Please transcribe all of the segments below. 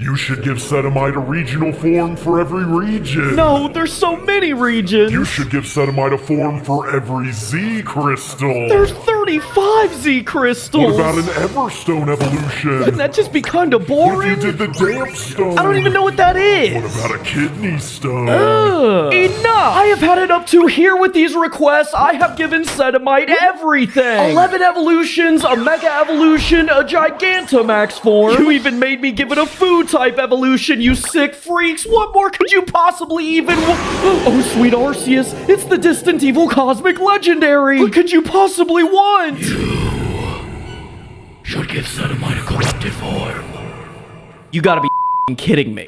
You should give Sedimite a regional form for every region. No, there's so many regions. You should give Sedimite a form for every Z crystal. There's 35 Z crystals. What about an Everstone evolution? Wouldn't that just be kind of What boring? if you did the Damp Stone? I don't even know what that is. What about a Kidney Stone? Enough! I have had it up to here with these requests. I have given Sedimite everything. 11 evolutions, a Mega Evolution, a Gigantamax form. You even made me give it a food type evolution, you sick freaks. What more could you possibly even Oh, sweet Arceus, it's the distant evil cosmic legendary. What could you possibly want? Should give Sedimite a corrupted form. You gotta be kidding me.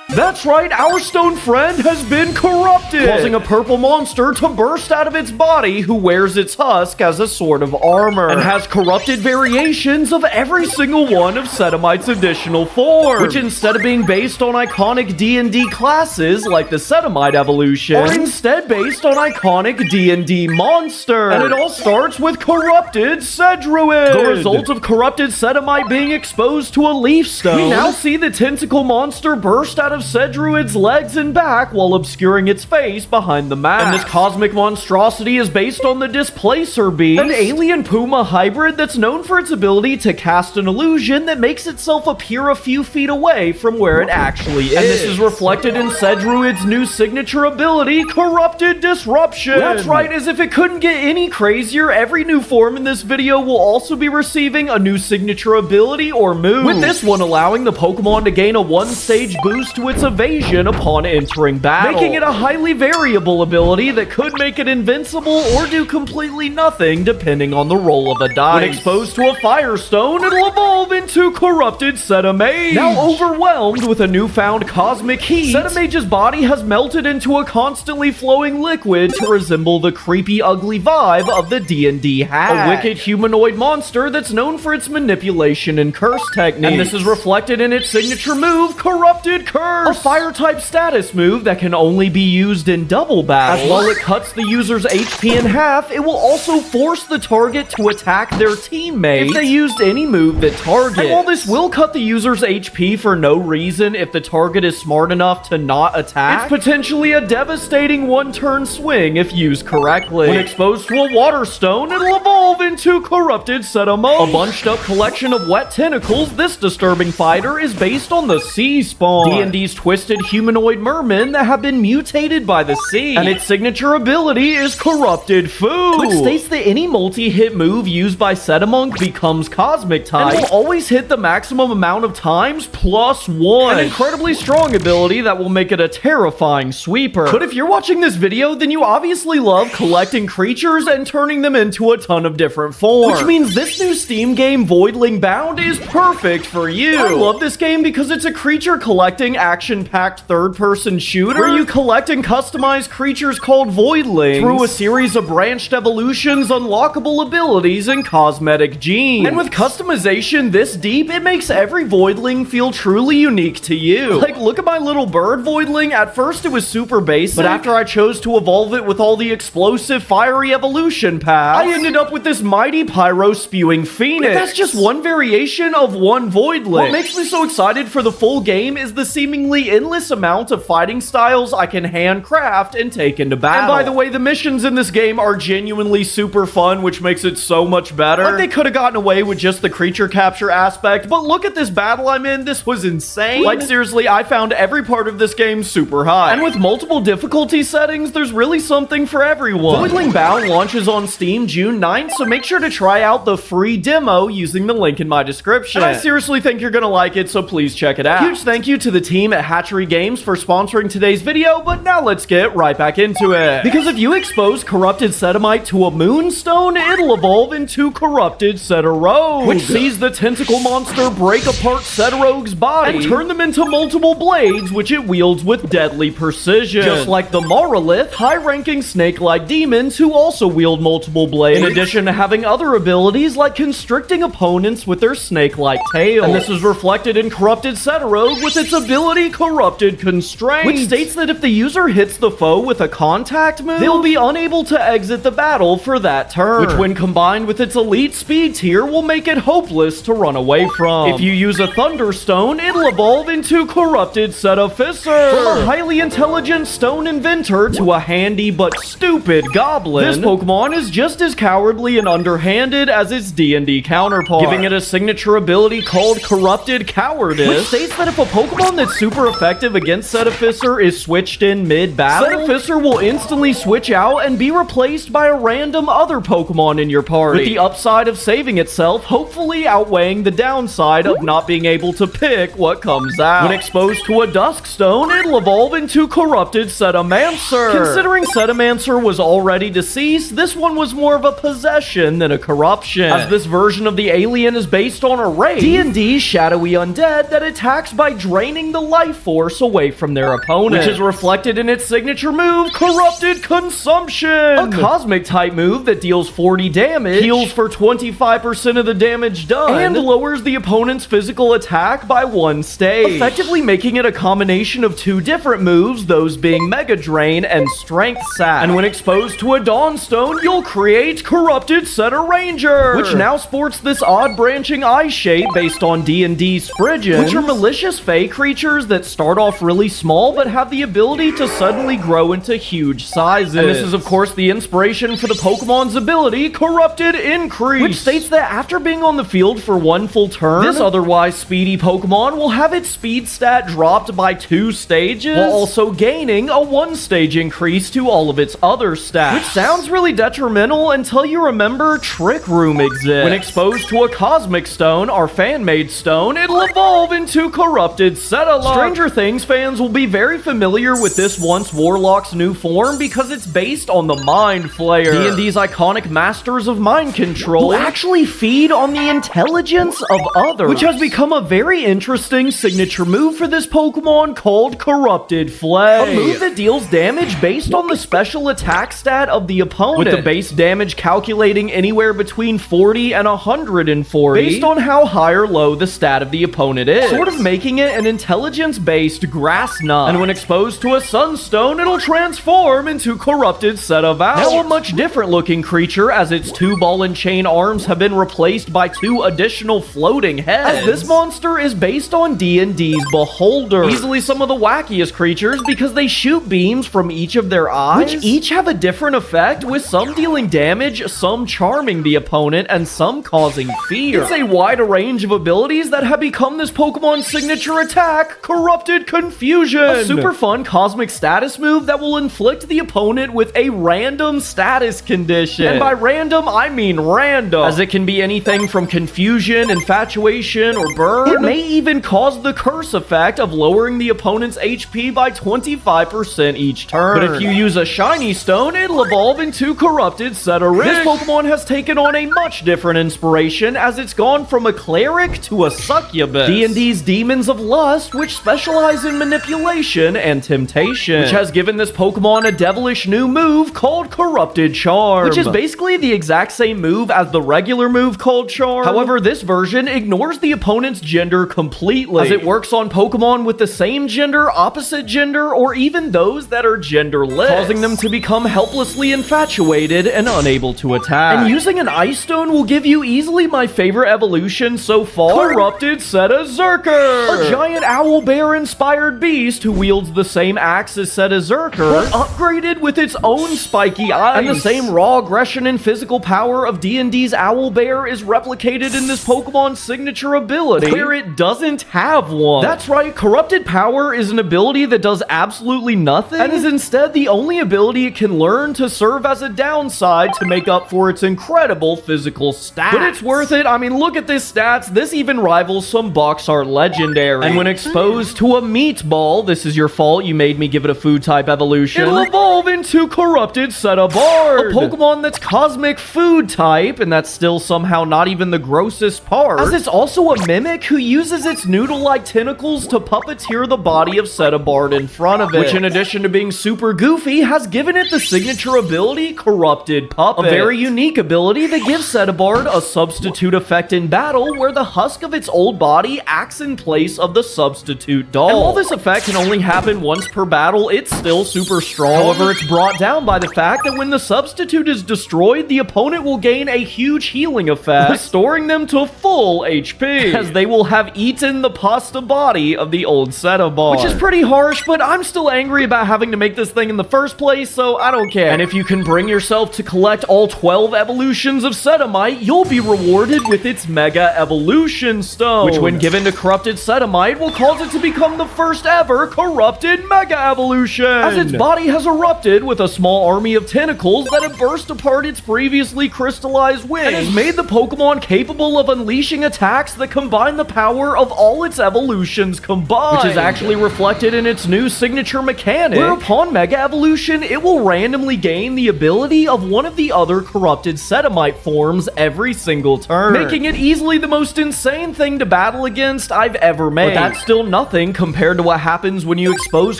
That's right, our stone friend has been corrupted, causing a purple monster to burst out of its body who wears its husk as a sort of armor, and has corrupted variations of every single one of Sedimite's additional forms, which instead of being based on iconic D&D classes like the Sedimite evolution, are instead based on iconic D&D monsters. And it all starts with corrupted Sedruid. The result of corrupted Sedimite being exposed to a leaf stone, we now see the tentacle monster burst out of Sedruid's legs and back while obscuring its face behind the mask. And this cosmic monstrosity is based on the Displacer Beast, an alien puma hybrid that's known for its ability to cast an illusion that makes itself appear a few feet away from where it actually is. And this is reflected in Sedruid's new signature ability, Corrupted Disruption. That's right, as if it couldn't get any crazier, every new form in this video will also be receiving a new signature ability or move, with this one allowing the Pokemon to gain a one-stage boost to its evasion upon entering battle, making it a highly variable ability that could make it invincible or do completely nothing depending on the roll of a die. When exposed to a Firestone, it'll evolve into Corrupted Sedimage. Now overwhelmed with a newfound cosmic heat, Sedimage's body has melted into a constantly flowing liquid to resemble the creepy, ugly vibe of the D&D hack, a wicked humanoid monster that's known for its manipulation and curse techniques. And this is reflected in its signature move, Corrupted Curse, a fire-type status move that can only be used in double battle. As while it cuts the user's HP in half, it will also force the target to attack their teammate if they used any move that targets. And while this will cut the user's HP for no reason if the target is smart enough to not attack, it's potentially a devastating one-turn swing if used correctly. When exposed to a Water Stone, it'll evolve into Corrupted Sedimage, a bunched-up collection of wet tentacles. This disturbing fighter is based on the sea spawn, D&D's twisted humanoid mermen that have been mutated by the sea, and its signature ability is Corrupted Food, which states that any multi-hit move used by Sedimonk becomes Cosmic type and will always hit the maximum amount of times +1, an incredibly strong ability that will make it a terrifying sweeper. But if you're watching this video, then you obviously love collecting creatures and turning them into a ton of different forms, which means this new Steam game, Voidling Bound, is perfect for you. I love this game because it's a creature collecting action-packed third-person shooter where you collect and customize creatures called Voidlings through a series of branched evolutions, unlockable abilities, and cosmetic genes. And with customization this deep, it makes every Voidling feel truly unique to you. Like, look at my little bird Voidling. At first it was super basic, but after I chose to evolve it with all the explosive, fiery evolution paths, I ended up with this mighty pyro-spewing phoenix. And that's just one variation of one Voidling. What makes me so excited for the full game is the seemingly endless amount of fighting styles I can handcraft and take into battle. And by the way, the missions in this game are genuinely super fun, which makes it so much better. Like, they could have gotten away with just the creature capture aspect, but look at this battle I'm in. This was insane. Like, seriously, I found every part of this game super high. And with multiple difficulty settings, there's really something for everyone. Voidling Bound launches on Steam June 9th, so make sure to try out the free demo using the link in my description. And I seriously think you're gonna like it, so please check it out. Huge thank you to the team at Hatchery Games for sponsoring today's video, but now let's get right back into it. Because if you expose Corrupted Sedimite to a Moonstone, it'll evolve into Corrupted Sedirogue, which sees the tentacle monster break apart Sedirogue's body and turn them into multiple blades, which it wields with deadly precision. Just like the Morolith, high-ranking snake-like demons who also wield multiple blades, in addition to having other abilities like constricting opponents with their snake-like tail. And this is reflected in Corrupted Sedirogue with its ability ability Corrupted Constraint, which states that if the user hits the foe with a contact move, they'll be unable to exit the battle for that turn, which when combined with its elite speed tier will make it hopeless to run away from. If you use a Thunderstone, it'll evolve into Corrupted Sedificer. From a highly intelligent stone inventor to a handy but stupid goblin, this Pokemon is just as cowardly and underhanded as its D&D counterpart, giving it a signature ability called Corrupted Cowardice, which states that if a Pokemon that's super effective against Sedificer is switched in mid-battle, Sedificer will instantly switch out and be replaced by a random other Pokemon in your party, with the upside of saving itself hopefully outweighing the downside of not being able to pick what comes out. When exposed to a Dusk Stone, it'll evolve into Corrupted Sedimancer. Considering Sedimancer was already deceased, this one was more of a possession than a corruption, as this version of the alien is based on a race, D&D's shadowy undead that attacks by draining the life force away from their opponent, which is reflected in its signature move, Corrupted Consumption, a cosmic type move that deals 40 damage, heals for 25% of the damage done, and lowers the opponent's physical attack by 1 stage, effectively making it a combination of 2 different moves, those being Mega Drain and Strength Sap. And when exposed to a Dawnstone, you'll create Corrupted Sediranger, which now sports this odd branching eye shape based on D&D's Sprigens, which are malicious fey creatures that start off really small but have the ability to suddenly grow into huge sizes. And this is of course the inspiration for the Pokemon's ability Corrupted Increase, which states that after being on the field for 1 full turn, this otherwise speedy Pokemon will have its speed stat dropped by 2 stages, while also gaining a 1-stage increase to all of its other stats, which sounds really detrimental until you remember Trick Room exists. When exposed to a Cosmic Stone, our fan-made stone, it'll evolve into Corrupted Sedilock. Stranger Things fans will be very familiar with this once Warlock's new form because it's based on the Mind Flayer, D&D's iconic masters of mind control, who actually feed on the intelligence of others, which has become a very interesting signature move for this Pokemon called Corrupted Flay, a move that deals damage based on the special attack stat of the opponent, with the base damage calculating anywhere between 40 and 140 based on how high or low the stat of the opponent is, sort of making it an intelligence-based grass nut. And when exposed to a Sunstone, it'll transform into Corrupted Sedivout, now a much different looking creature as its 2 ball and chain arms have been replaced by 2 additional floating heads, as this monster is based on D&D's Beholder, easily some of the wackiest creatures because they shoot beams from each of their eyes, which each have a different effect, with some dealing damage, some charming the opponent, and some causing fear. It's a wide range of abilities that have become this Pokemon's signature attack, Corrupted Confusion, a super fun cosmic status move that will inflict the opponent with a random status condition. And by random, I mean random, as it can be anything from confusion, infatuation, or burn. It may even cause the curse effect of lowering the opponent's HP by 25% each turn. But if you use a shiny stone, it'll evolve into Corrupted Sediric. This Pokemon has taken on a much different inspiration, as it's gone from a cleric to a succubus, D&D's Demons of Lust, which specialize in manipulation and temptation, which has given this Pokemon a devilish new move called Corrupted Charm, which is basically the exact same move as the regular move called Charm. However, this version ignores the opponent's gender completely, as it works on Pokemon with the same gender, opposite gender, or even those that are genderless, causing them to become helplessly infatuated and unable to attack. And using an Ice Stone will give you easily my favorite evolution so far, Corrupted Sediserker, a giant owlbear-inspired beast who wields the same axe as Sediserker, but upgraded with its own spiky eyes. And the same raw aggression and physical power of D&D's owlbear is replicated in this Pokemon's signature ability, where it doesn't have one. That's right, Corrupted Power is an ability that does absolutely nothing, and is instead the only ability it can learn to serve as a downside to make up for its incredible physical stats. But it's worth it. I mean, look at this stats. This even rivals some box art legendary. And when exposed to a Meatball, this is your fault, you made me give it a food type evolution, it'll evolve into Corrupted Sedibard, a Pokemon that's cosmic food type, and that's still somehow not even the grossest part, as it's also a mimic who uses its noodle-like tentacles to puppeteer the body of Sedibard in front of it, which in addition to being super goofy, has given it the signature ability Corrupted Puppet, a very unique ability that gives Sedibard a substitute effect in battle, where the husk of its old body acts in place of the substitute substitute doll. And while this effect can only happen once per battle, it's still super strong. However, it's brought down by the fact that when the substitute is destroyed, the opponent will gain a huge healing effect, restoring them to full HP, as they will have eaten the pasta body of the old Sedibard. Which is pretty harsh, but I'm still angry about having to make this thing in the first place, so I don't care. And if you can bring yourself to collect all 12 evolutions of Sedimite, you'll be rewarded with its Mega Evolution Stone, which when given to corrupted Sedimite will cause it to become the first ever corrupted Mega Evolution, as its body has erupted with a small army of tentacles that have burst apart its previously crystallized wings, and has made the Pokemon capable of unleashing attacks that combine the power of all its evolutions combined, which is actually reflected in its new signature mechanic, where upon Mega Evolution, it will randomly gain the ability of one of the other corrupted Sedimite forms every single turn, making it easily the most insane thing to battle against I've ever made. But that's still nothing compared to what happens when you expose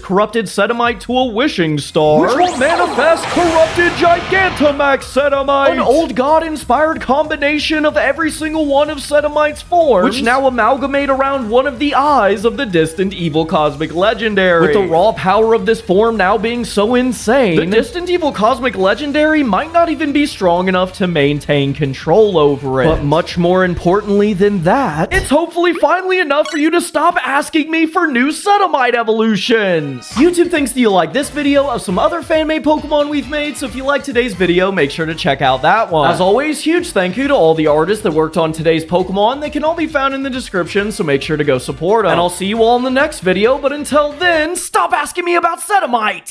corrupted Sedimite to a wishing star, which will manifest corrupted Gigantamax Sedimite, an old god-inspired combination of every single one of Sedimite's forms, which now amalgamate around one of the eyes of the distant evil cosmic legendary. With the raw power of this form now being so insane, the distant evil cosmic legendary might not even be strong enough to maintain control over it. But much more importantly than that, it's hopefully finally enough for you to stop asking me for new Sedimite evolutions. YouTube thinks that you'll like this video of some other fan-made Pokemon we've made, so if you like today's video, make sure to check out that one. As always, huge thank you to all the artists that worked on today's Pokemon. They can all be found in the description, so make sure to go support them. And I'll see you all in the next video, but until then, stop asking me about Sedimite!